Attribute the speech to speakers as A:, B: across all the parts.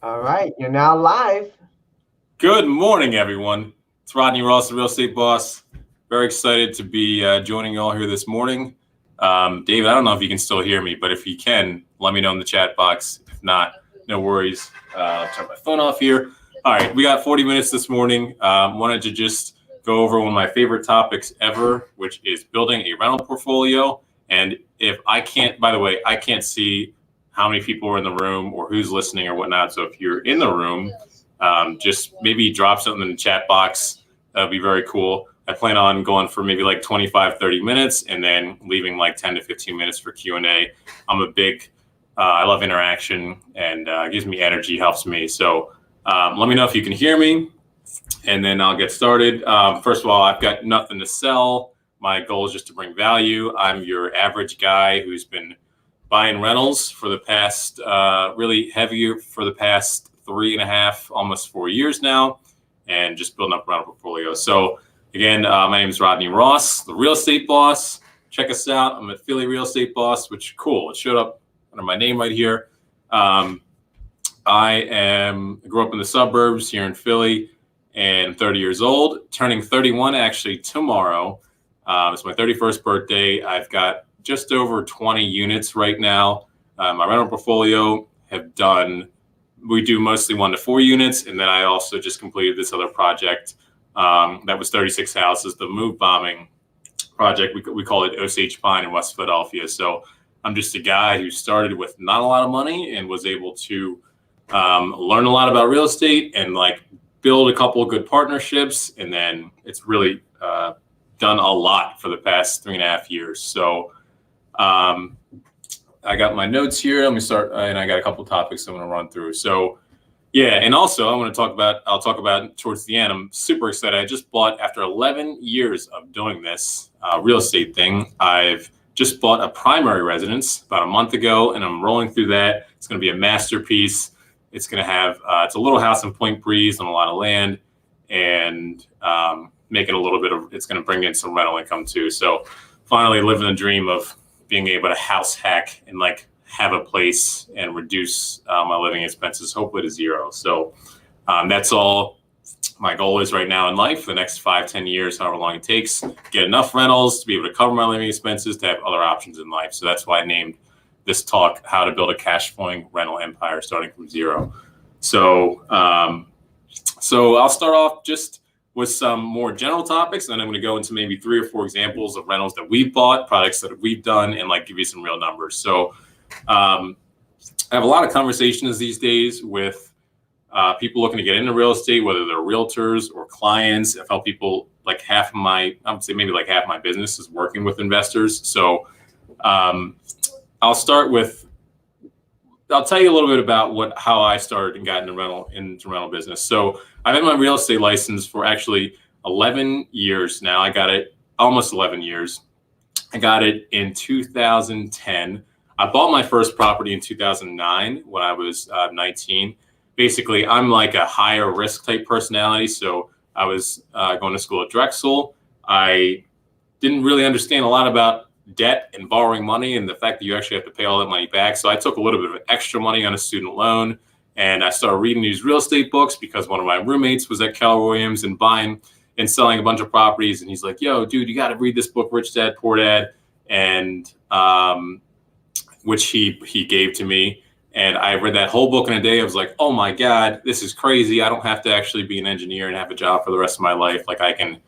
A: All right, you're now live.
B: Good morning, everyone. It's Rodney Ross, the real estate boss. Very excited to be joining you all here this morning. David, I don't know if you can still hear me, but if you can, let me know in the chat box. If not, no worries. I'll turn my phone off here. All right, we got 40 minutes this morning. Wanted to just go over one of my favorite topics ever, which is building a rental portfolio. And if I can't, by the way, I can't see how many people are in the room or who's listening or whatnot. So if you're in the room, just maybe drop something in the chat box. That would be very cool. I plan on going for maybe like 25, 30 minutes and then leaving like 10 to 15 minutes for Q&A. I love interaction and it gives me energy, helps me. So let me know if you can hear me and then I'll get started. First of all, I've got nothing to sell. My goal is just to bring value. I'm your average guy who's been buying rentals for the past, really heavier for the past 3.5, almost 4 years now, and just building up a rental portfolio. So again, my name is Rodney Ross, the real estate boss. Check us out. I'm a Philly real estate boss, which cool. It showed up under my name right here. I grew up in the suburbs here in Philly and I'm 30 years old, turning 31 actually tomorrow. It's my 31st birthday. I've got just over 20 units right now. My rental portfolio we do mostly 1 to 4 units. And then I also just completed this other project that was 36 houses, the move bombing project. We call it Osage Pine in West Philadelphia. So I'm just a guy who started with not a lot of money and was able to learn a lot about real estate and like build a couple of good partnerships. And then it's really done a lot for the past 3.5 years. So I got my notes here. Let me start, and I got a couple topics I'm going to run through. So, yeah, and also I'll talk about towards the end. I'm super excited. I just bought, after 11 years of doing this real estate thing, I've just bought a primary residence about a month ago, and I'm rolling through that. It's going to be a masterpiece. It's going to have, it's a little house in Point Breeze on a lot of land, and make it it's going to bring in some rental income too. So finally living the dream of being able to house hack and like have a place and reduce my living expenses, hopefully to zero. So that's all my goal is right now in life, the next 5-10 years, however long it takes, get enough rentals to be able to cover my living expenses, to have other options in life. So that's why I named this talk, How to Build a Cash Flowing Rental Empire Starting from Zero. So, so I'll start off just with some more general topics, and then I'm going to go into maybe 3 or 4 examples of rentals that we've bought, products that we've done, and like give you some real numbers. So I have a lot of conversations these days with people looking to get into real estate, whether they're realtors or clients. I've helped people, like I would say maybe like half my business is working with investors. So I'll tell you a little bit about how I started and got into rental business. So I've had my real estate license for actually 11 years now. I got it almost 11 years. I got it in 2010. I bought my first property in 2009 when I was 19. Basically, I'm like a higher risk type personality. So I was going to school at Drexel. I didn't really understand a lot about debt and borrowing money and the fact that you actually have to pay all that money back. So I took a little bit of extra money on a student loan, and I started reading these real estate books because one of my roommates was at Keller Williams and buying and selling a bunch of properties. And he's like, yo, dude, you got to read this book, Rich Dad, Poor Dad, and which he gave to me. And I read that whole book in a day. I was like, oh my God, this is crazy. I don't have to actually be an engineer and have a job for the rest of my life. Like I can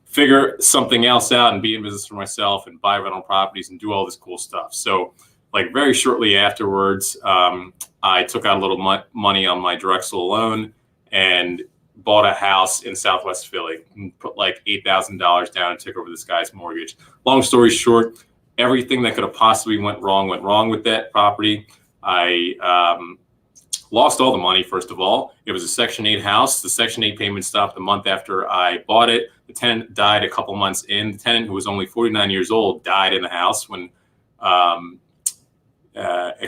B: figure something else out and be in business for myself and buy rental properties and do all this cool stuff. So like very shortly afterwards, I took out a little money on my Drexel loan and bought a house in Southwest Philly and put like $8,000 down and took over this guy's mortgage. Long story short, everything that could have possibly went wrong with that property. I lost all the money, first of all. It was a Section 8 house. The Section 8 payment stopped the month after I bought it. The tenant died a couple months in. The tenant, who was only 49 years old, died in the house when a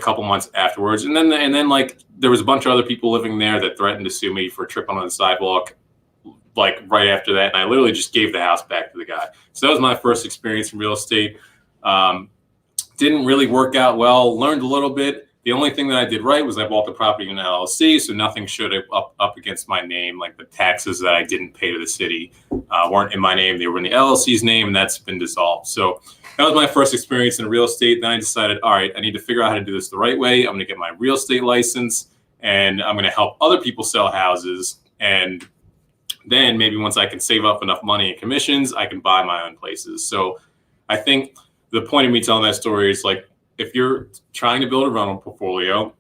B: couple months afterwards. And then like there was a bunch of other people living there that threatened to sue me for tripping on the sidewalk like right after that. And I literally just gave the house back to the guy. So that was my first experience in real estate. Didn't really work out well. Learned a little bit. The only thing that I did right was I bought the property in an LLC, so nothing showed up against my name, like the taxes that I didn't pay to the city weren't in my name. They were in the LLC's name, and that's been dissolved. So that was my first experience in real estate. Then I decided, all right, I need to figure out how to do this the right way. I'm going to get my real estate license, and I'm going to help other people sell houses. And then maybe once I can save up enough money in commissions, I can buy my own places. So I think the point of me telling that story is like, if you're trying to build a rental portfolio,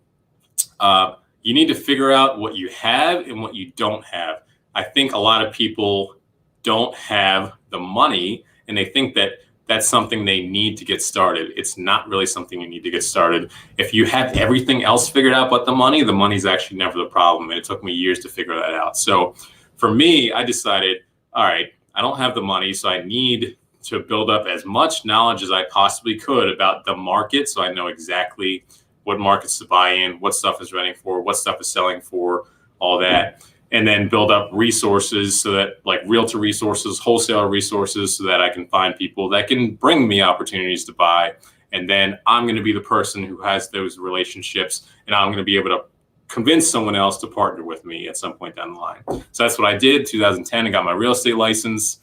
B: you need to figure out what you have and what you don't have. I think a lot of people don't have the money, and they think that that's something they need to get started. It's not really something you need to get started. If you have everything else figured out but the money's actually never the problem. And it took me years to figure that out. So for me, I decided, all right, I don't have the money, so I need to build up as much knowledge as I possibly could about the market, so I know exactly what markets to buy in, what stuff is renting for, what stuff is selling for, all that. And then build up resources, so that like realtor resources, wholesaler resources, so that I can find people that can bring me opportunities to buy. And then I'm going to be the person who has those relationships, and I'm going to be able to convince someone else to partner with me at some point down the line. So that's what I did. 2010, I got my real estate license.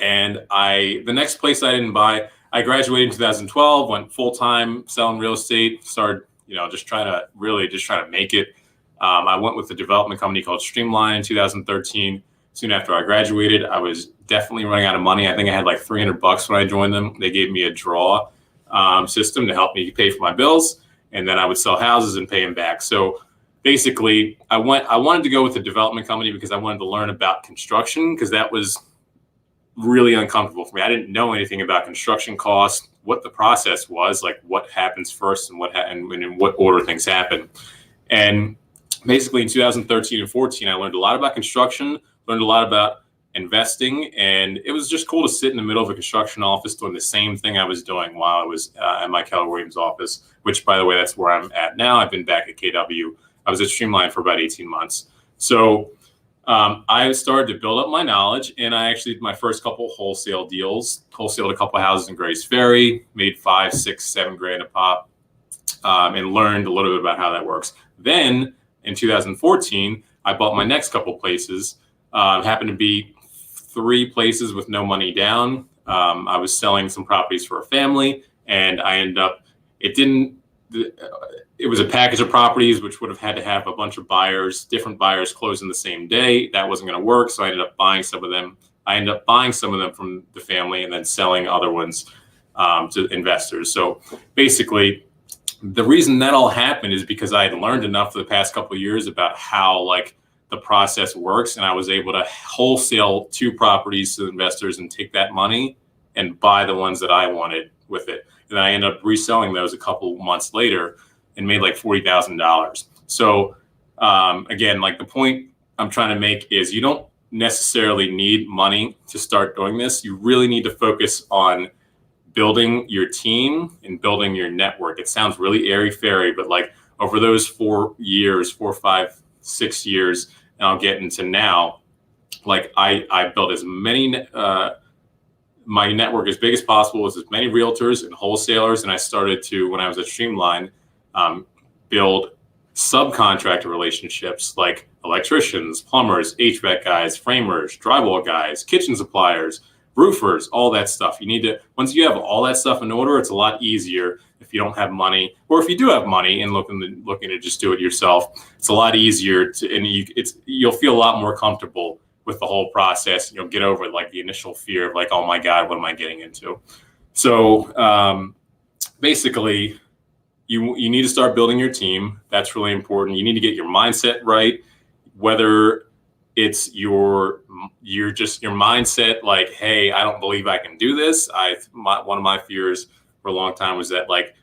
B: And the next place I didn't buy, I graduated in 2012, went full-time selling real estate, started, just trying to make it. I went with a development company called Streamline in 2013. Soon after I graduated, I was definitely running out of money. I think I had like $300 when I joined them. They gave me a draw system to help me pay for my bills, and then I would sell houses and pay them back. So basically, I wanted to go with a development company because I wanted to learn about construction, because that was really uncomfortable for me. I didn't know anything about construction costs, what the process was, like what happens first and in what order things happen. And basically in 2013 and 14, I learned a lot about construction, learned a lot about investing, and it was just cool to sit in the middle of a construction office doing the same thing I was doing while I was at my Keller Williams office, which, by the way, that's where I'm at now. I've been back at KW. I was at Streamline for about 18 months. So I started to build up my knowledge, and I actually did my first couple wholesale deals, wholesaled a couple of houses in Grace Ferry, made $5, $6, $7 a pop, and learned a little bit about how that works. Then in 2014, I bought my next couple places. Happened to be 3 places with no money down. I was selling some properties for a family, and I ended up, it was a package of properties, which would have had to have a bunch of buyers, different buyers closing the same day. That wasn't going to work. So I ended up buying some of them. I ended up buying some of them from the family and then selling other ones to investors. So basically, the reason that all happened is because I had learned enough for the past couple of years about how like the process works. And I was able to wholesale 2 properties to investors and take that money and buy the ones that I wanted with it. And I ended up reselling those a couple months later and made like $40,000. So again, like the point I'm trying to make is you don't necessarily need money to start doing this. You really need to focus on building your team and building your network. It sounds really airy-fairy, but like over those 4 years, 4, 5, 6 years, and I'll get into now, like I built as many, my network as big as possible with as many realtors and wholesalers. And I started to, when I was at Streamline, build subcontractor relationships like electricians, plumbers, HVAC guys, framers, drywall guys, kitchen suppliers, roofers, all that stuff. You need to, once you have all that stuff in order, it's a lot easier if you don't have money, or if you do have money and looking to just do it yourself. It's a lot easier to, and you'll feel a lot more comfortable with the whole process. You'll get over like the initial fear of like, oh my God, what am I getting into? So basically, you need to start building your team. That's really important. You need to get your mindset right, whether it's your mindset like, hey, I don't believe I can do this. One of my fears for a long time was that like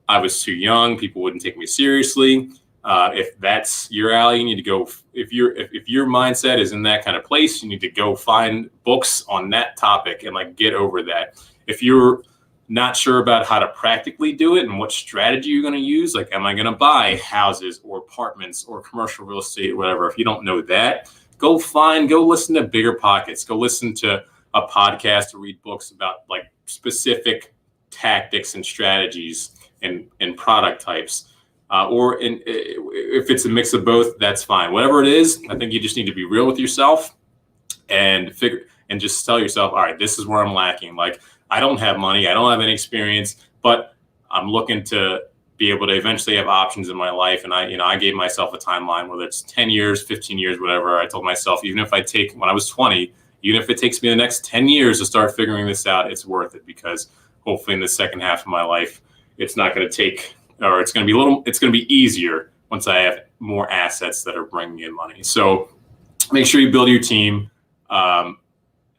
B: I was too young, people wouldn't take me seriously. If that's your alley, you need to go. If your mindset is in that kind of place, you need to go find books on that topic and like get over that. If you're not sure about how to practically do it and what strategy you're going to use, like, am I going to buy houses or apartments or commercial real estate or whatever? If you don't know that, go listen to Bigger Pockets, go listen to a podcast or read books about like specific tactics and strategies and product types. If it's a mix of both, that's fine. Whatever it is, I think you just need to be real with yourself and just tell yourself, all right, this is where I'm lacking. Like, I don't have money, I don't have any experience, but I'm looking to be able to eventually have options in my life. And I gave myself a timeline, whether it's 10 years, 15 years, whatever. I told myself, when I was 20, even if it takes me the next 10 years to start figuring this out, it's worth it, because hopefully in the second half of my life, it's not going to take, or it's going to be easier once I have more assets that are bringing in money. So make sure you build your team.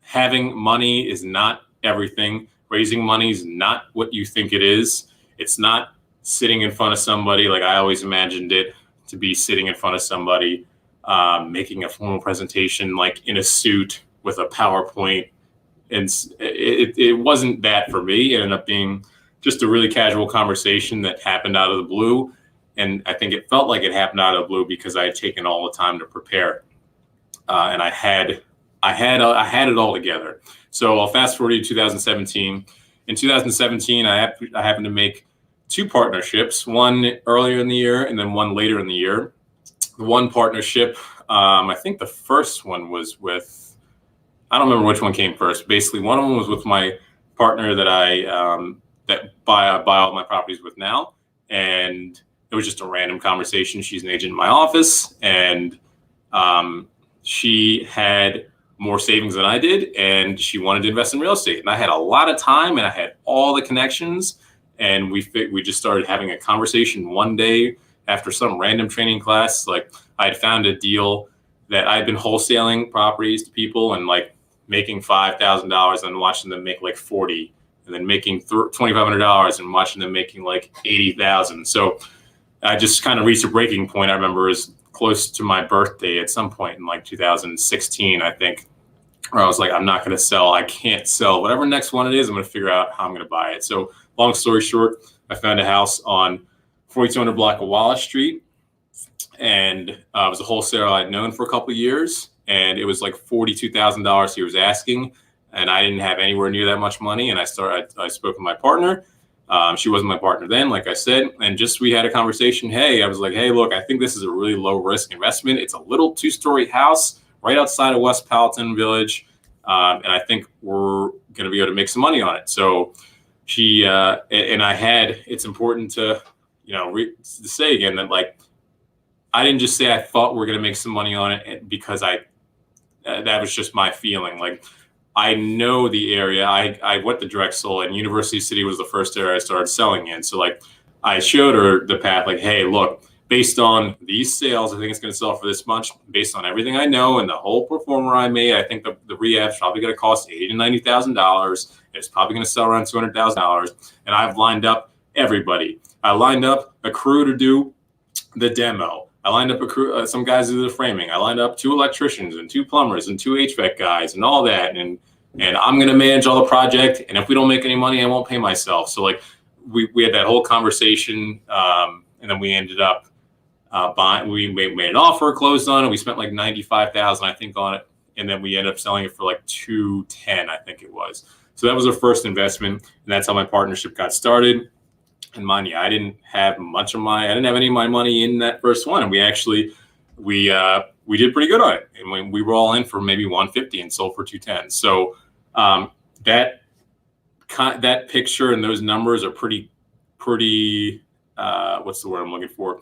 B: Having money is not everything. Raising money is not what you think it is. It's not sitting in front of somebody like I always imagined it to be, sitting in front of somebody, making a formal presentation like in a suit with a PowerPoint. And it wasn't that for me. It ended up being just a really casual conversation that happened out of the blue. And I think it felt like it happened out of the blue because I had taken all the time to prepare. And I had it all together. So I'll fast forward to 2017. In 2017, I happened to make 2 partnerships, one earlier in the year and then one later in the year. The one partnership, I think the first one was with, I don't remember which one came first. Basically, one of them was with my partner that I buy all my properties with now, and it was just a random conversation. She's an agent in my office, and she had more savings than I did, and she wanted to invest in real estate. And I had a lot of time, and I had all the connections, and we just started having a conversation one day after some random training class. Like, I had found a deal that I had been wholesaling properties to people and like making $5,000 and watching them make like 40, and then making $2,500 and watching them making like 80,000. So I just kind of reached a breaking point. I remember it was close to my birthday at some point in like 2016, I think, where I was like, I'm not going to sell. I can't sell. Whatever next one it is, I'm going to figure out how I'm going to buy it. So long story short, I found a house on 4200 block of Wallace Street, and it was a wholesaler I'd known for a couple of years, and it was like $42,000 he was asking, and I didn't have anywhere near that much money. And I spoke with my partner. She wasn't my partner then, like I said, and we had a conversation. I was like, hey, look, I think this is a really low risk investment. It's a little 2-story house right outside of West Powelton Village, and I think we're going to be able to make some money on it. So she and I had. It's important to to say again that, like, I didn't just say I thought we're going to make some money on it because that was just my feeling. Like, I know the area. I went to direct sold, and University City was the first area I started selling in. So, like, I showed her the path, like, hey, look, based on these sales, I think it's going to sell for this much. Based on everything I know and the whole performer I made, I think the rehab's probably going to cost $80,000 to $90,000. It's probably going to sell around $200,000. And I've lined up everybody. I lined up a crew to do the demo. I lined up a crew, some guys to do the framing. I lined up 2 electricians and 2 plumbers and 2 HVAC guys and all that. And I'm going to manage all the project. And if we don't make any money, I won't pay myself. So, like, we had that whole conversation, and then we ended up buying. We made an offer, closed on it. We spent like $95,000, I think, on it, and then we ended up selling it for like $210,000, I think it was. So that was our first investment, and that's how my partnership got started. And mind you, I didn't have any of my money in that first one, and we did pretty good on it. And we were all in for maybe $150 and sold for $210. So that picture and those numbers are pretty. What's the word I'm looking for?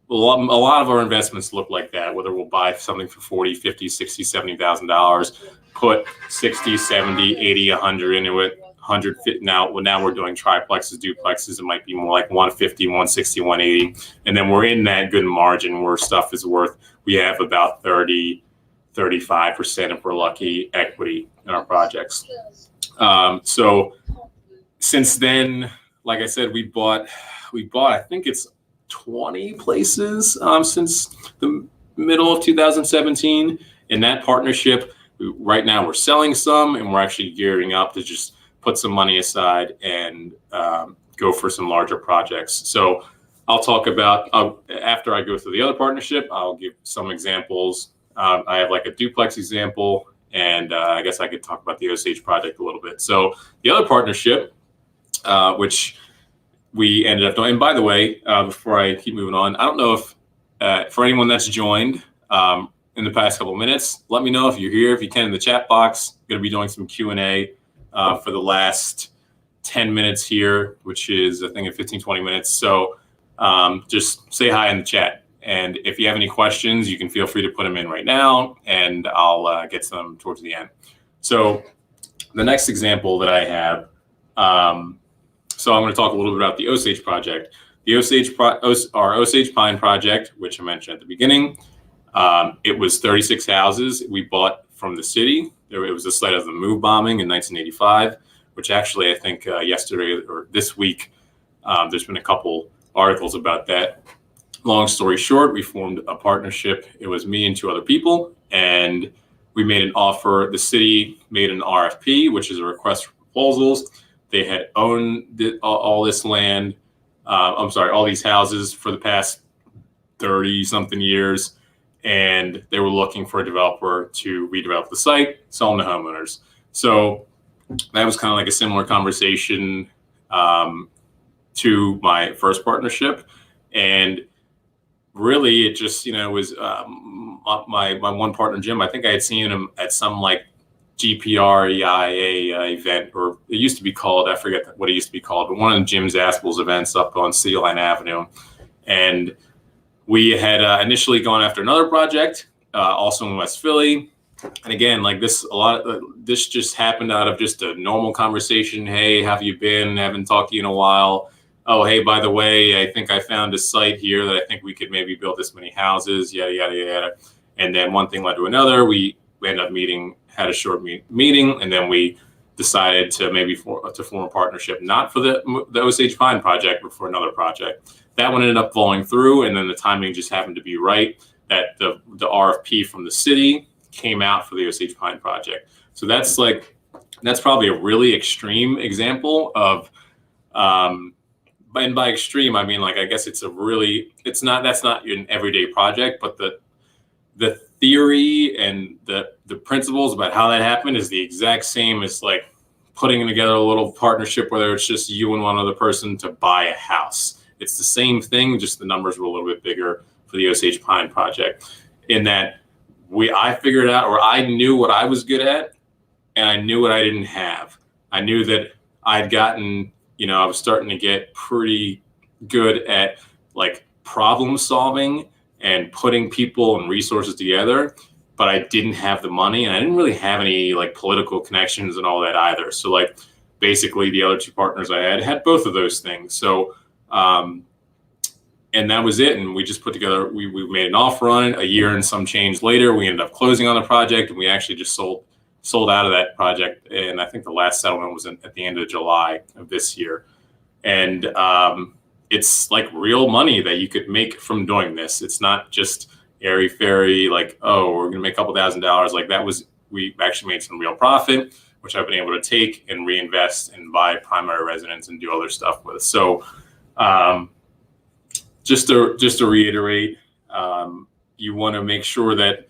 B: A lot of our investments look like that, whether we'll buy something for $40, $50, $60, $70,000, put 60, 70, 80, 100 into it, 150. Now we're doing triplexes, duplexes. It might be more like 150, 160, 180. And then we're in that good margin where stuff is worth, we have about 30, 35%, if we're lucky, equity in our projects. So since then, like I said, we bought, I think it's 20 places since the middle of 2017. In that partnership, right now we're selling some, and we're actually gearing up to just put some money aside and go for some larger projects. So I'll talk about, after I go through the other partnership, I'll give some examples. I have like a duplex example, and I guess I could talk about the Osage project a little bit. So the other partnership, which we ended up doing. And by the way, before I keep moving on, I don't know if for anyone that's joined in the past couple of minutes, let me know if you're here. If you can, in the chat box, I'm going to be doing some Q&A for the last 10 minutes here, which is I think at 15-20 minutes. So just say hi in the chat. And if you have any questions, you can feel free to put them in right now, and I'll get to them towards the end. So the next example that I have, so I'm going to talk a little bit about the Osage project. The our Osage Pine project, which I mentioned at the beginning, it was 36 houses we bought from the city. It was the site of the move bombing in 1985, which actually I think yesterday or this week, there's been a couple articles about that. Long story short, we formed a partnership. It was me and 2 other people, and we made an offer. The city made an RFP, which is a request for proposals. They had owned all this land, all these houses for the past 30-something years, and they were looking for a developer to redevelop the site, sell them to homeowners. So that was kind of like a similar conversation to my first partnership. And really, it just, was my one partner, Jim. I think I had seen him at some like GPREIA event, or it used to be called, I forget what it used to be called, but one of Jim's Aspel's events up on Sea Line Avenue. And we had initially gone after another project, also in West Philly. And again, like this, this just happened out of just a normal conversation. Hey, how have you been? Haven't talked to you in a while. Oh, hey, by the way, I think I found a site here that I think we could maybe build this many houses, yada, yada, yada. And then one thing led to another. We ended up had a short meeting, and then we decided to maybe form a partnership, not for the Osage Pine project, but for another project. That one ended up falling through, and then the timing just happened to be right that the RFP from the city came out for the Osage Pine project. So that's probably a really extreme example of, and by extreme, I mean, like, I guess that's not an everyday project, but the theory and the principles about how that happened is the exact same as like putting together a little partnership, whether it's just you and one other person to buy a house. It's the same thing, just the numbers were a little bit bigger for the Osage Pine project, in that I figured out, or I knew what I was good at, and I knew what I didn't have. I knew that I'd gotten, I was starting to get pretty good at like problem solving and putting people and resources together, but I didn't have the money, and I didn't really have any like political connections and all that either. So like basically the other 2 partners I had both of those things. So, and that was it. And we just put together, we made an offer on it. A year and some change later, we ended up closing on the project, and we actually just sold out of that project. And I think the last settlement was at the end of July of this year. And it's like real money that you could make from doing this. It's not just airy fairy, like, oh, we're gonna make a couple $1,000s. Like we actually made some real profit, which I've been able to take and reinvest and buy primary residence and do other stuff with. So just to reiterate, you want to make sure that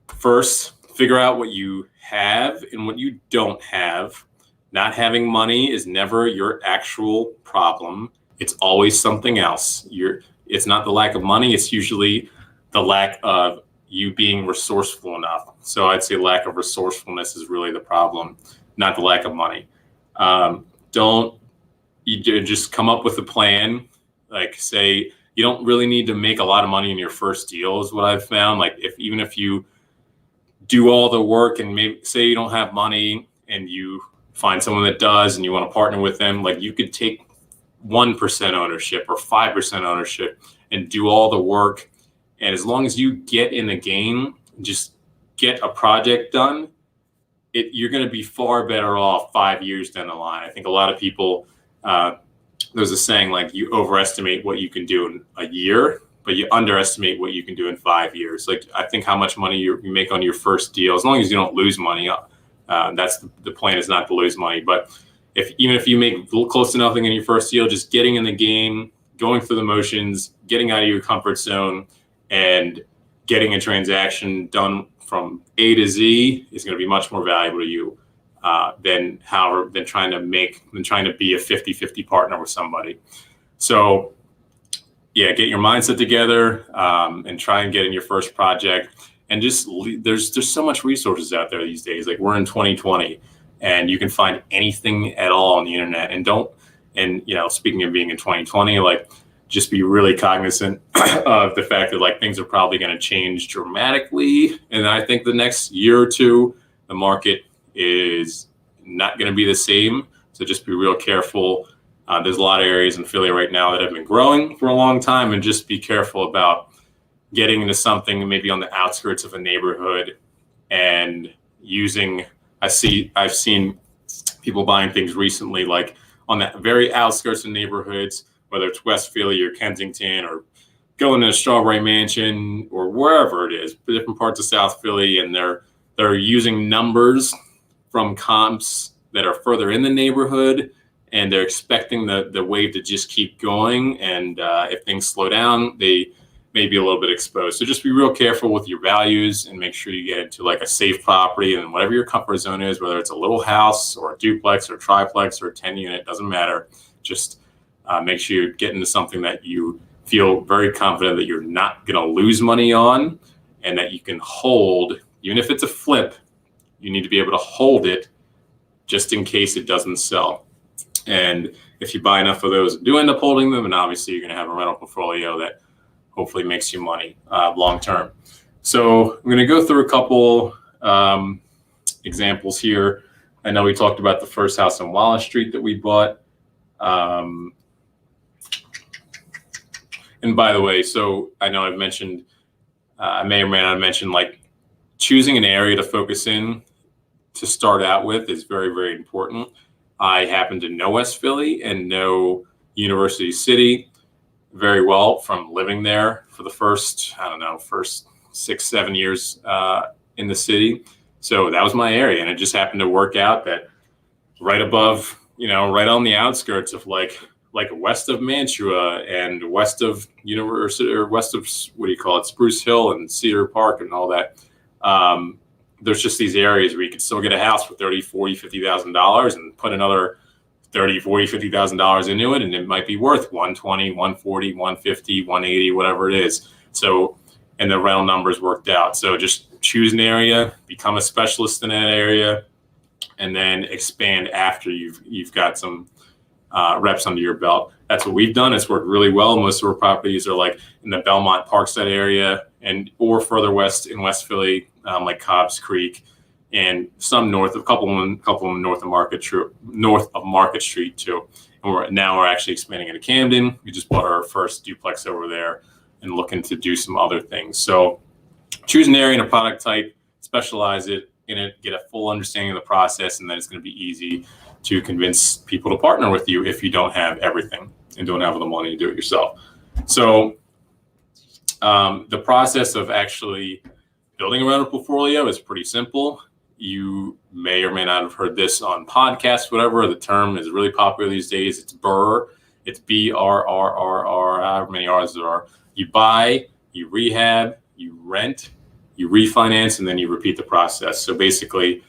B: first figure out what you have and what you don't have. Not having money is never your actual problem. It's always something else. It's not the lack of money. It's usually the lack of you being resourceful enough. So I'd say lack of resourcefulness is really the problem, not the lack of money. You just come up with a plan. Like, say, you don't really need to make a lot of money in your first deal is what I've found. Like, even if you do all the work and maybe say you don't have money and you find someone that does and you want to partner with them, like you could take 1% ownership or 5% ownership and do all the work. And as long as you get in the game, just get a project done, you're going to be far better off 5 years down the line. I think a lot of people, there's a saying like you overestimate what you can do in a year, but you underestimate what you can do in 5 years. Like, I think how much money you make on your first deal, as long as you don't lose money, that's the plan, is not to lose money. But even if you make close to nothing in your first deal, just getting in the game, going through the motions, getting out of your comfort zone, and getting a transaction done from A to Z is going to be much more valuable to you than trying to be a 50-50 partner with somebody. So yeah, get your mindset together and try and get in your first project. And just there's so much resources out there these days. Like, we're in 2020, and you can find anything at all on the internet. And speaking of being in 2020, like, just be really cognizant of the fact that, like, things are probably going to change dramatically. And I think the next year or two, the market is not going to be the same. So just be real careful. There's a lot of areas in Philly right now that have been growing for a long time, and just be careful about getting into something maybe on the outskirts of a neighborhood and using. I've seen people buying things recently, like on the very outskirts of neighborhoods, whether it's West Philly or Kensington, or going to a Strawberry Mansion or wherever it is, different parts of South Philly, and they're using numbers from comps that are further in the neighborhood, and they're expecting the wave to just keep going. And if things slow down, they may be a little bit exposed. So just be real careful with your values, and make sure you get into like a safe property, and whatever your comfort zone is, whether it's a little house or a duplex or a triplex or a 10 unit, doesn't matter. Just make sure you get into something that you feel very confident that you're not going to lose money on, and that you can hold. Even if it's a flip, you need to be able to hold it just in case it doesn't sell. And if you buy enough of those and do end up holding them, and obviously you're going to have a rental portfolio that hopefully makes you money long term. So I'm going to go through a couple examples here. I know we talked about the first house on Wallace Street that we bought. And by the way, so I know I've mentioned, I may or may not have mentioned, like, choosing an area to focus in to start out with is very, very important. I happen to know West Philly and know University City very well from living there for the first 6-7 years in the city. So that was my area, and it just happened to work out that right above, right on the outskirts of like west of Mantua and west of University, or west of, Spruce Hill and Cedar Park and all that. There's just these areas where you could still get a house for $30,000, $40,000, $50,000 and put another $30,000, $40,000, $50,000 into it, and it might be worth 120, 140, 150, 180, whatever it is. So, and the rental numbers worked out. So just choose an area, become a specialist in that area, and then expand after you've got some reps under your belt. That's what we've done. It's worked really well. Most of our properties are like in the Belmont Parkside area, or further west in West Philly, like Cobbs Creek, and some north, a couple of them north of Market Street too. And we're actually expanding into Camden. We just bought our first duplex over there and looking to do some other things. So choose an area and a product type, specialize in it, get a full understanding of the process, and then it's going to be easy to convince people to partner with you if you don't have everything and don't have the money to do it yourself. So the process of actually building a rental portfolio is pretty simple. You may or may not have heard this on podcasts, whatever. The term is really popular these days. It's BRRRR. It's BRRRR, however many R's there are. You buy, you rehab, you rent, you refinance, and then you repeat the process. So basically,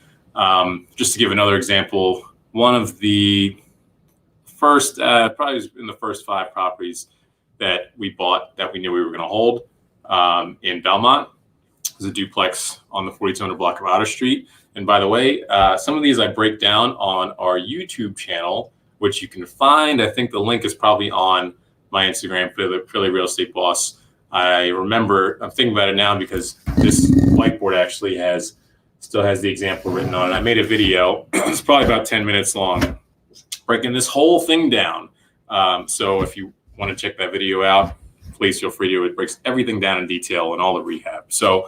B: just to give another example, one of the first, probably in the first 5 properties that we bought that we knew we were going to hold in Belmont was a duplex on the 4200 block of Outer Street. And by the way, some of these I break down on our YouTube channel, which you can find. I think the link is probably on my Instagram, Philly Real Estate Boss. I'm thinking about it now because this whiteboard actually still has the example written on it. I made a video, it's probably about 10 minutes long, breaking this whole thing down. So if you want to check that video out, please feel free to. It breaks everything down in detail and all the rehab. So,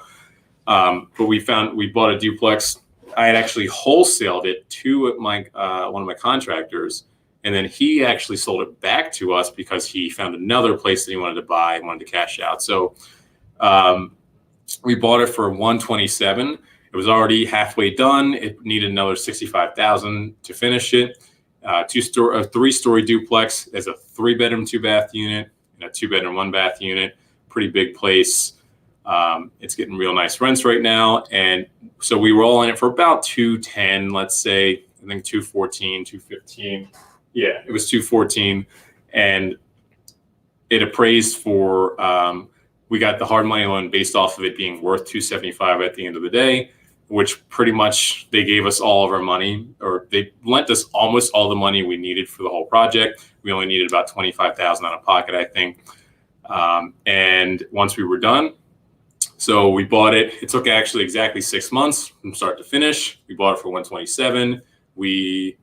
B: but we bought a duplex. I had actually wholesaled it to one of my contractors, and then he actually sold it back to us because he found another place that he wanted to buy and wanted to cash out. So we bought it for $127,000. It was already halfway done. It needed another $65,000 to finish it. A 3-story duplex. There's a 3-bedroom, 2-bath unit and a 2-bedroom, 1-bath unit. Pretty big place. It's getting real nice rents right now. And so we were all in it for about $210,000, let's say. I think $214,000, $215,000. Yeah, it was $214,000. And it appraised for, we got the hard money loan based off of it being worth 275 at the end of the day, which pretty much they gave us all of our money, or they lent us almost all the money we needed for the whole project. We only needed about 25,000 out of pocket, I think. And once we were done, so we bought it. It took actually exactly 6 months from start to finish. We bought it for 127. We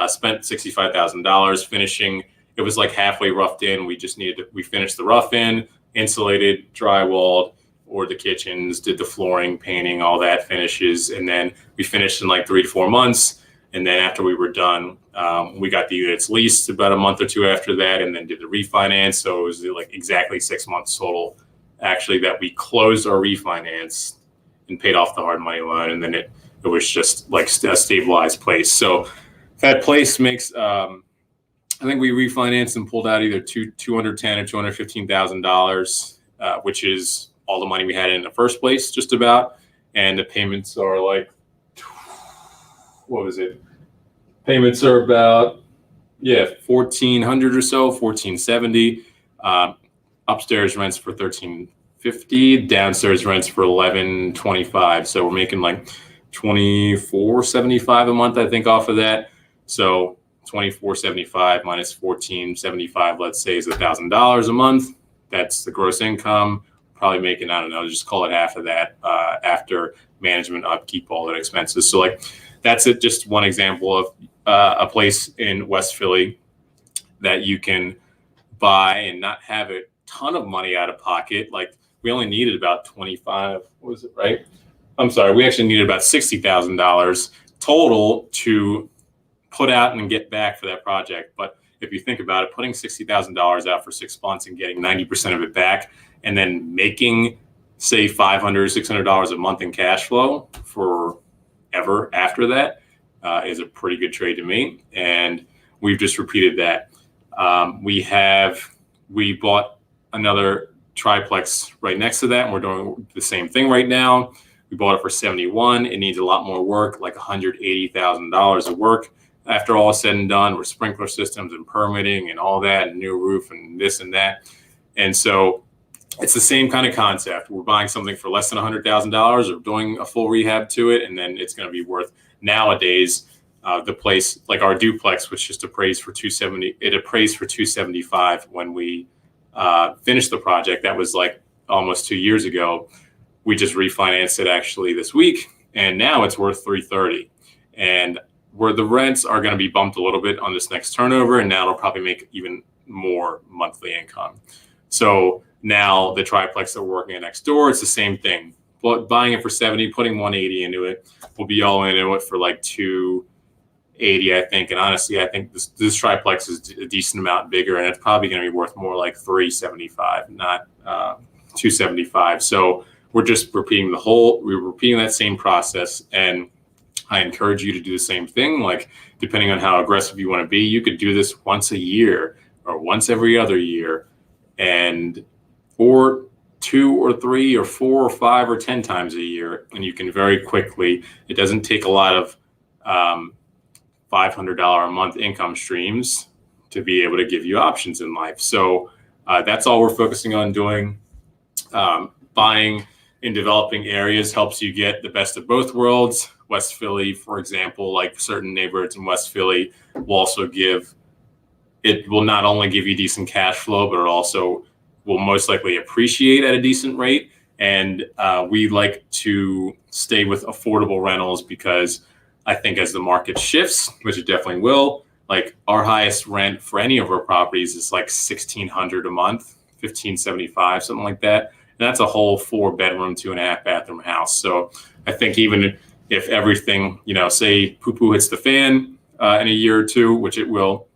B: spent $65,000 finishing. It was like halfway roughed in. We finished the rough in, insulated, drywalled, or the kitchens, did the flooring, painting, all that finishes. And then we finished in like 3 to 4 months. And then after we were done, we got the units leased about a month or two after that, and then did the refinance. So it was like exactly 6 months total, actually, that we closed our refinance and paid off the hard money loan. And then it was just like a stabilized place. So that place makes, I think we refinanced and pulled out either $210,000 or $215,000, which is all the money we had in the first place, just about. And the payments are like, what was it? Payments are about, $1,400 or so, $1,470. Upstairs rents for $1,350, downstairs rents for $1,125. So we're making like $2,475 a month, I think, off of that. So $2,475 minus $1,475, let's say, is $1,000 a month. That's the gross income. Probably making, I don't know, just call it half of that after management, upkeep, all that expenses. So like, that's it. Just one example of a place in West Philly that you can buy and not have a ton of money out of pocket. Like, we only needed about 25, what was it, right? I'm sorry, we actually needed about $60,000 total to put out and get back for that project. But if you think about it, putting $60,000 out for 6 months and getting 90% of it back, and then making, say, $500, $600 a month in cash flow forever after that, is a pretty good trade to me. And we've just repeated that. We bought another triplex right next to that, and we're doing the same thing right now. We bought it for 71. It needs a lot more work, like $180,000 of work. After all is said and done, with sprinkler systems and permitting and all that, and new roof and this and that. And so it's the same kind of concept. We're buying something for less than $100,000 or doing a full rehab to it, and then it's going to be worth, nowadays, the place, like our duplex, which just appraised for 270. It appraised for 275 when we finished the project. That was like almost 2 years ago. We just refinanced it actually this week, and now it's worth 330. And where the rents are going to be bumped a little bit on this next turnover, and now it'll probably make even more monthly income. So now the triplex that we're working at next door, it's the same thing. But buying it for 70, putting 180 into it, we'll be all into it for like 280, I think. And honestly, I think this triplex is a decent amount bigger, and it's probably going to be worth more like 375, not 275. So we're just repeating that same process. And I encourage you to do the same thing. Like, depending on how aggressive you want to be, you could do this once a year or once every other year, or 2 or 3 or 4 or 5 or 10 times a year. And you can very quickly, it doesn't take a lot of $500 a month income streams to be able to give you options in life. So that's all we're focusing on doing. Buying in developing areas helps you get the best of both worlds. West Philly, for example, like certain neighborhoods in West Philly will not only give you decent cash flow, but it also will most likely appreciate at a decent rate. And we like to stay with affordable rentals, because I think as the market shifts, which it definitely will, like our highest rent for any of our properties is like $1,600 a month, $1,575, something like that. And that's a whole 4-bedroom, 2.5 bathroom house. So I think even if everything, say poo-poo hits the fan in a year or two, which it will,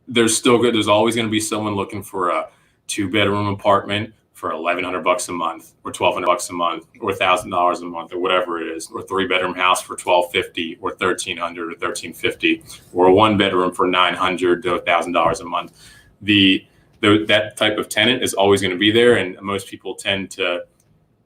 B: there's always going to be someone looking for a 2-bedroom apartment for $1,100 a month, or $1,200 a month, or $1,000 a month, or whatever it is, or 3-bedroom house for $1,250, or $1,300, or $1,350, or a 1-bedroom for $900 to $1,000 a month. That type of tenant is always going to be there, and most people tend to,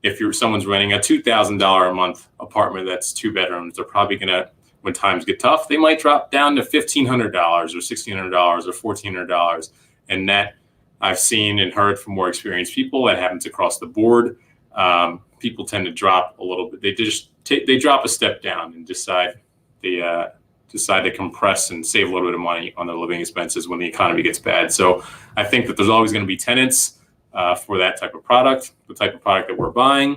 B: if someone's renting a $2,000 a month apartment that's 2 bedrooms, they're probably going to, when times get tough, they might drop down to $1,500 or $1,600 or $1,400. And that I've seen and heard from more experienced people that happens across the board. People tend to drop a little bit. They drop a step down and decide to compress and save a little bit of money on their living expenses when the economy gets bad. So I think that there's always going to be tenants for that type of product, the type of product that we're buying.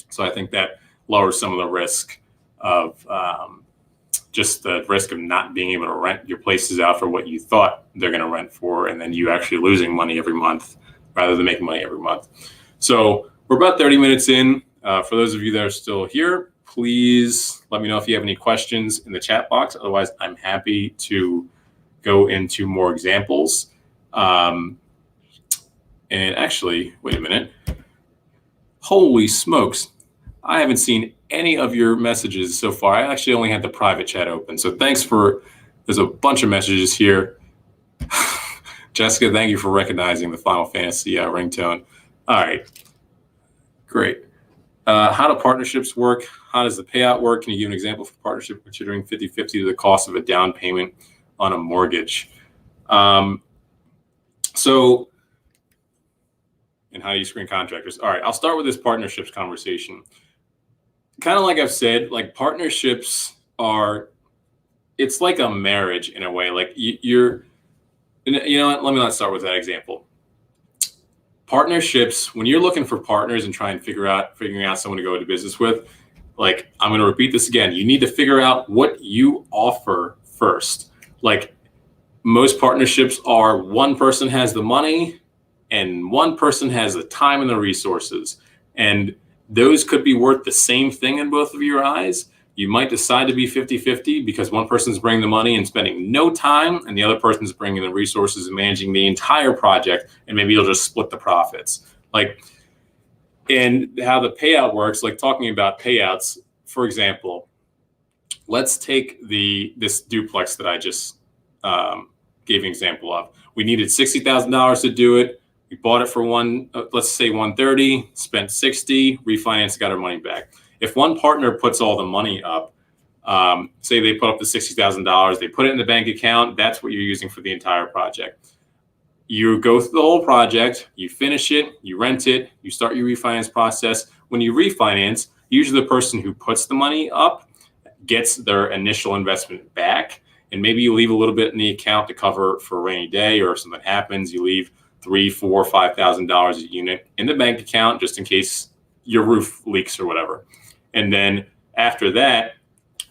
B: So I think that lowers some of the risk of just the risk of not being able to rent your places out for what you thought they're going to rent for, and then you actually losing money every month rather than making money every month. So we're about 30 minutes in. For those of you that are still here, please let me know if you have any questions in the chat box. Otherwise, I'm happy to go into more examples. And actually, wait a minute. Holy smokes. I haven't seen any of your messages so far. I actually only had the private chat open. So there's a bunch of messages here. Jessica, thank you for recognizing the Final Fantasy ringtone. All right, great. How do partnerships work? How does the payout work? Can you give an example for partnership considering 50-50 to the cost of a down payment on a mortgage? And how do you screen contractors? All right, I'll start with this partnerships conversation. Kind of like I've said, like partnerships it's like a marriage in a way. Like you know what, let me not start with that example. Partnerships, when you're looking for partners and trying to figuring out someone to go into business with, like I'm going to repeat this again, you need to figure out what you offer first. Like most partnerships are one person has the money and one person has the time and the resources. And those could be worth the same thing in both of your eyes. You might decide to be 50-50 because one person's bringing the money and spending no time, and the other person's bringing the resources and managing the entire project, and maybe you'll just split the profits. And how the payout works, like talking about payouts, for example, let's take this duplex that I just gave an example of. We needed $60,000 to do it. We bought it for let's say 130, spent 60, refinanced, got our money back. If one partner puts all the money up, say they put up the $60,000, they put it in the bank account, that's what you're using for the entire project. You go through the whole project, you finish it, you rent it, you start your refinance process. When you refinance, usually the person who puts the money up gets their initial investment back, and maybe you leave a little bit in the account to cover for a rainy day, or if something happens, you leave $3,000, $4,000, $5,000 a unit in the bank account just in case your roof leaks or whatever. And then after that,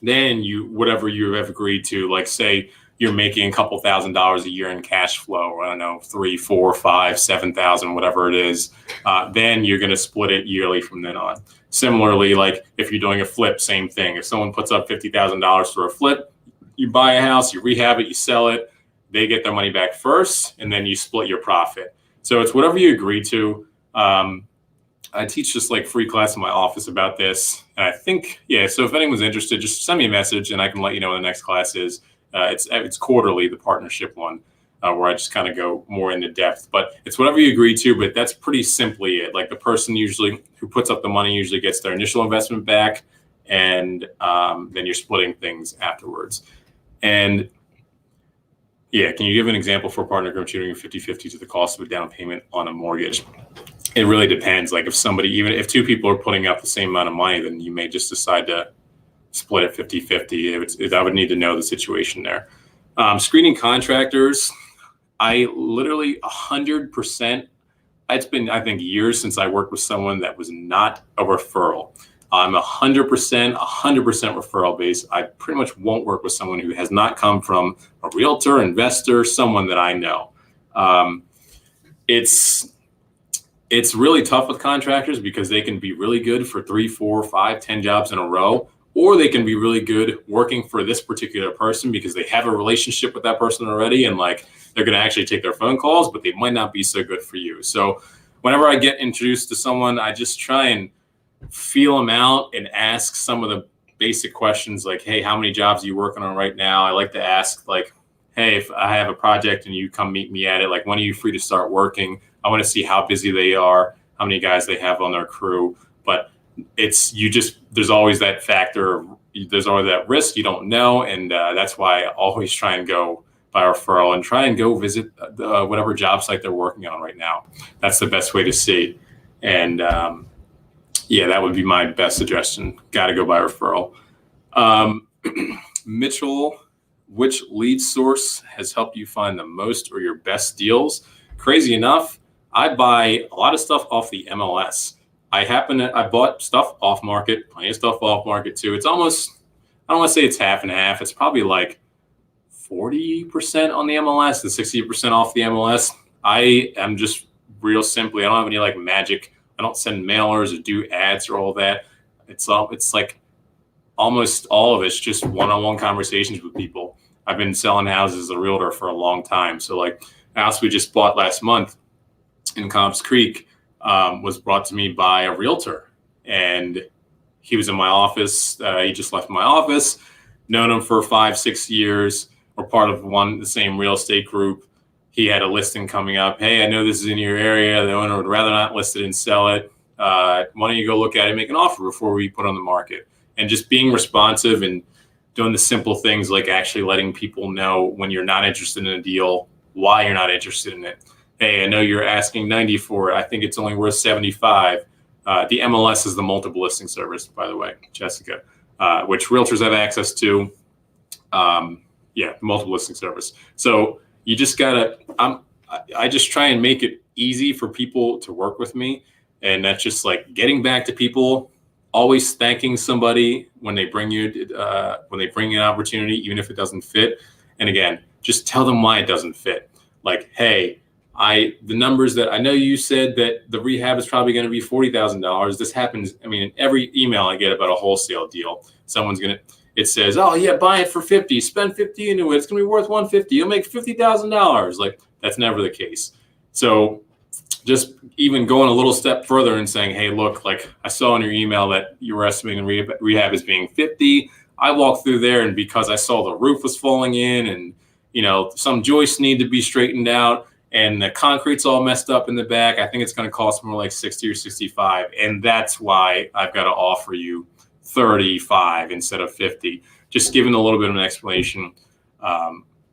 B: then whatever you have agreed to, like say you're making a couple $1,000s a year in cash flow, or I don't know, 3, 4, 5, 7,000, whatever it is, then you're going to split it yearly from then on. Similarly, like if you're doing a flip, same thing. If someone puts up $50,000 for a flip, you buy a house, you rehab it, you sell it, they get their money back first, and then you split your profit. So it's whatever you agree to. I teach just like free class in my office about this. And I think, so if anyone's interested, just send me a message and I can let you know when the next class is. It's quarterly, the partnership one, where I just kind of go more into depth. But it's whatever you agree to, but that's pretty simply it. Like the person usually who puts up the money usually gets their initial investment back, and then you're splitting things afterwards. And can you give an example for a partner contributing 50-50 to the cost of a down payment on a mortgage? It really depends. Like even if two people are putting up the same amount of money, then you may just decide to split it 50-50. I would need to know the situation there. Screening contractors, I literally 100%. It's been, I think, years since I worked with someone that was not a referral. I'm 100% referral based. I pretty much won't work with someone who has not come from a realtor, investor, someone that I know. It's really tough with contractors because they can be really good for 3, 4, 5, 10 jobs in a row, or they can be really good working for this particular person because they have a relationship with that person already, and like they're going to actually take their phone calls, but they might not be so good for you. So whenever I get introduced to someone, I just try and feel them out and ask some of the basic questions like, hey, how many jobs are you working on right now? I like to ask like, hey, if I have a project and you come meet me at it, like when are you free to start working? I want to see how busy they are, how many guys they have on their crew. But there's always that factor, there's always that risk you don't know. And that's why I always try and go by referral, and try and go visit whatever job site they're working on right now. That's the best way to see. And yeah, that would be my best suggestion. Got to go by referral. Mitchell, which lead source has helped you find the most or your best deals? Crazy enough, I buy a lot of stuff off the MLS. I bought stuff off market, plenty of stuff off market too. It's almost, I don't want to say it's half and half. It's probably like 40% on the MLS and 60% off the MLS. I am just real simply, I don't have any like magic. I don't send mailers or do ads or all that. It's like almost all of it's just one-on-one conversations with people. I've been selling houses as a realtor for a long time. So like a house we just bought last month in Cobbs Creek was brought to me by a realtor, and he was in my office. He just left my office. Known him for 5-6 years. We're part of the same real estate group. He had a listing coming up. Hey, I know this is in your area. The owner would rather not list it and sell it. Why don't you go look at it and make an offer before we put it on the market? And just being responsive and doing the simple things like actually letting people know when you're not interested in a deal, why you're not interested in it. Hey, I know you're asking 90 for it. I think it's only worth 75. The MLS is the multiple listing service, by the way, Jessica, which realtors have access to. Yeah, multiple listing service. So you just gotta, I just try and make it easy for people to work with me. And that's just like getting back to people, always thanking somebody when they bring you, an opportunity, even if it doesn't fit. And again, just tell them why it doesn't fit. Like, hey, the numbers that I know you said that the rehab is probably going to be $40,000. This happens. I mean, in every email I get about a wholesale deal, it says, oh yeah, buy it for 50, spend 50 into it. It's going to be worth 150. You'll make $50,000. Like that's never the case. So just even going a little step further and saying, hey, look, like I saw in your email that you were estimating rehab as being 50. I walked through there, and because I saw the roof was falling in and, some joists need to be straightened out and the concrete's all messed up in the back, I think it's going to cost more like 60 or 65. And that's why I've got to offer you 35 instead of 50. Just giving a little bit of an explanation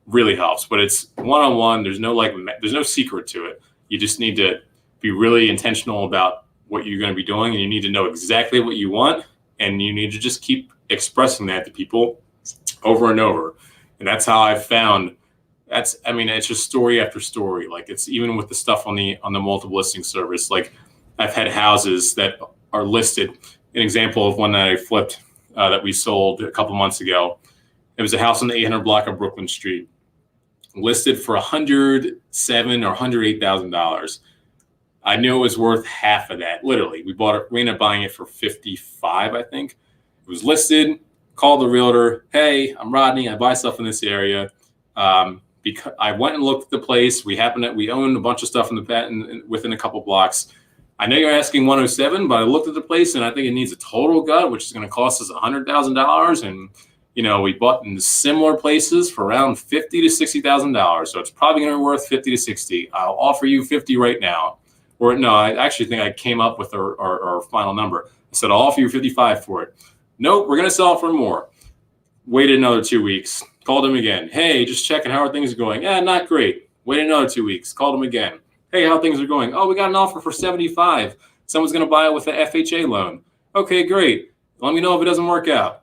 B: really helps. But it's one-on-one. There's no secret to it. You just need to be really intentional about what you're going to be doing, and you need to know exactly what you want, and you need to just keep expressing that to people over and over. And that's how I've found it's just story after story. Like it's even with the stuff on the multiple listing service. Like I've had houses that are listed. An example of one that I flipped that we sold a couple months ago. It was a house on the 800 block of Brooklyn Street, listed for $107,000 or $108,000. I knew it was worth half of that. Literally, we ended up buying it for 55, I think. It was listed. Called the realtor. Hey, I'm Rodney. I buy stuff in this area. Because I went and looked at the place. We owned a bunch of stuff within a couple blocks. I know you're asking 107, but I looked at the place and I think it needs a total gut, which is going to cost us $100,000. And we bought in similar places for around $50,000 to $60,000. So it's probably going to be worth 50 to 60. I'll offer you 50 right now. Or no, I actually think I came up with our final number. I said, I'll offer you 55 for it. Nope, we're going to sell it for more. Waited another 2 weeks. Called him again. Hey, just checking how are things going. Yeah, not great. Waited another 2 weeks. Called him again. Hey, how things are going? Oh, we got an offer for 75. Someone's going to buy it with an FHA loan. Okay, great. Let me know if it doesn't work out.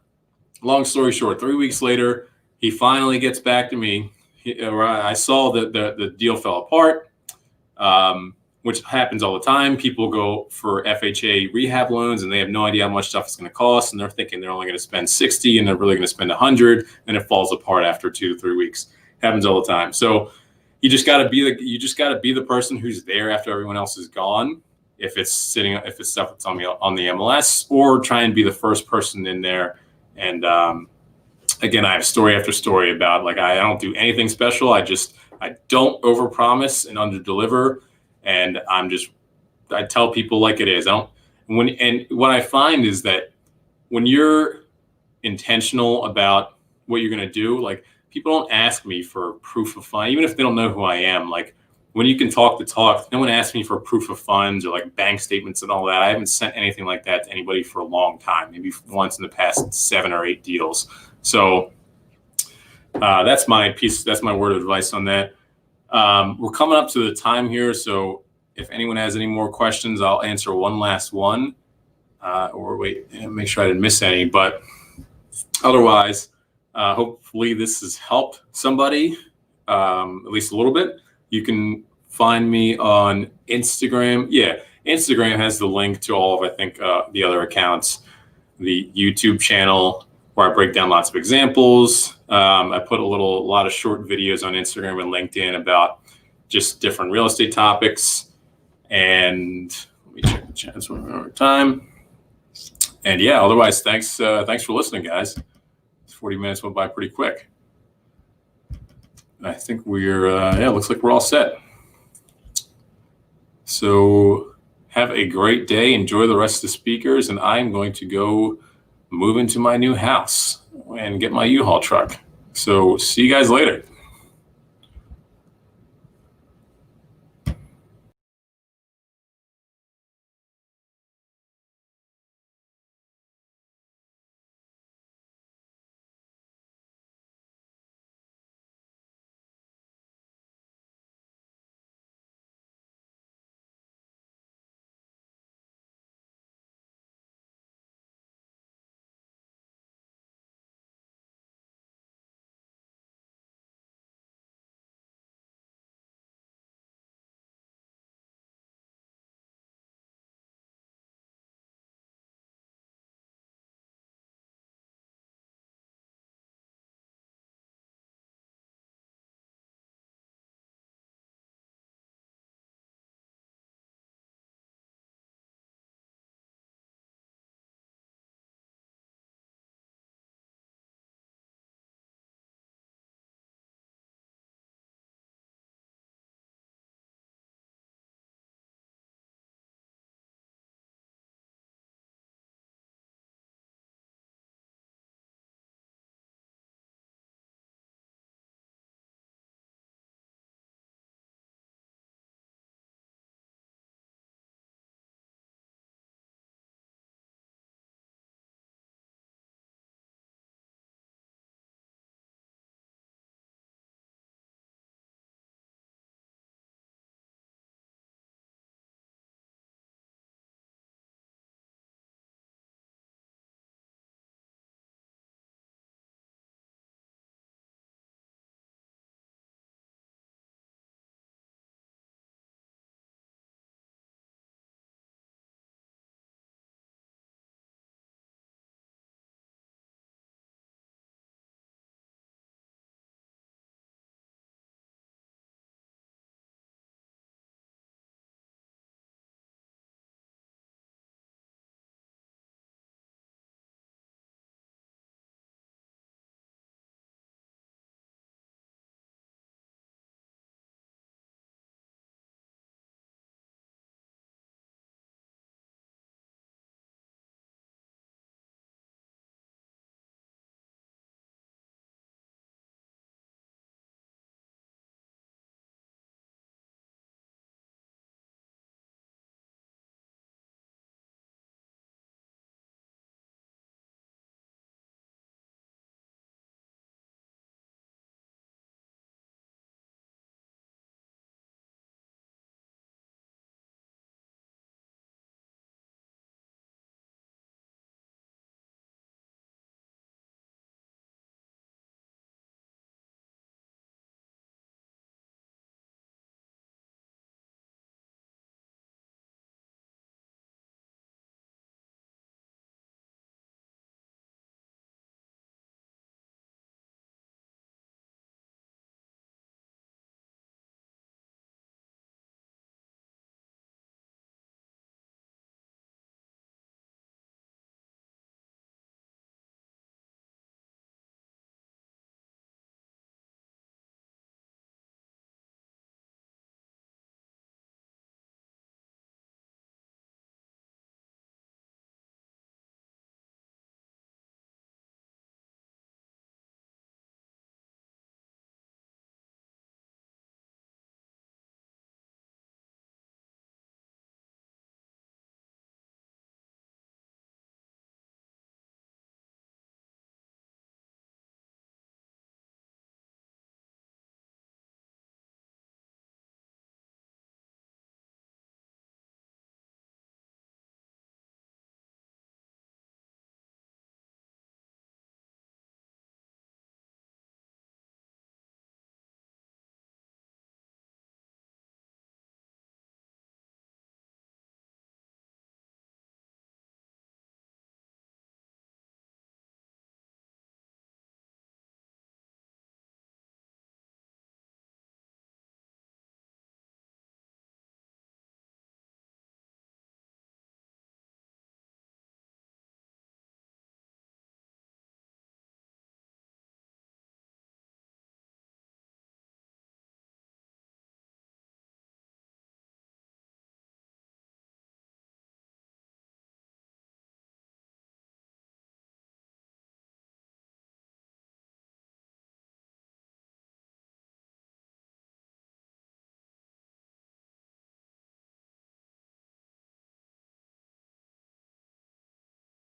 B: Long story short, 3 weeks later, he finally gets back to me. I saw that the deal fell apart, which happens all the time. People go for FHA rehab loans and they have no idea how much stuff it's going to cost, and they're thinking they're only going to spend 60 and they're really going to spend 100, and it falls apart after 2 to 3 weeks. Happens all the time. So you just got to be the person who's there after everyone else is gone. If it's stuff that's on the MLS, or try and be the first person in there. And again, I have story after story about like I don't do anything special. I don't overpromise and underdeliver. And I tell people like it is. And what I find is that when you're intentional about what you're going to do, like people don't ask me for proof of fund, even if they don't know who I am. Like when you can talk the talk, no one asks me for proof of funds or like bank statements and all that. I haven't sent anything like that to anybody for a long time, maybe once in the past 7 or 8 deals. So That's my piece. That's my word of advice on that. We're coming up to the time here, so if anyone has any more questions, I'll answer one last one, or wait and make sure I didn't miss any. But otherwise, hopefully this has helped somebody, at least a little bit. You can find me on Instagram. Yeah, Instagram has the link to all of, I think, the other accounts, the YouTube channel where I break down lots of examples. I put a lot of short videos on Instagram and LinkedIn about just different real estate topics. And let me check the chat one more time. And yeah, otherwise, thanks for listening, guys. 40 minutes went by pretty quick. I think looks like we're all set. So have a great day. Enjoy the rest of the speakers. And I'm going to go move into my new house and get my U-Haul truck. So see you guys later.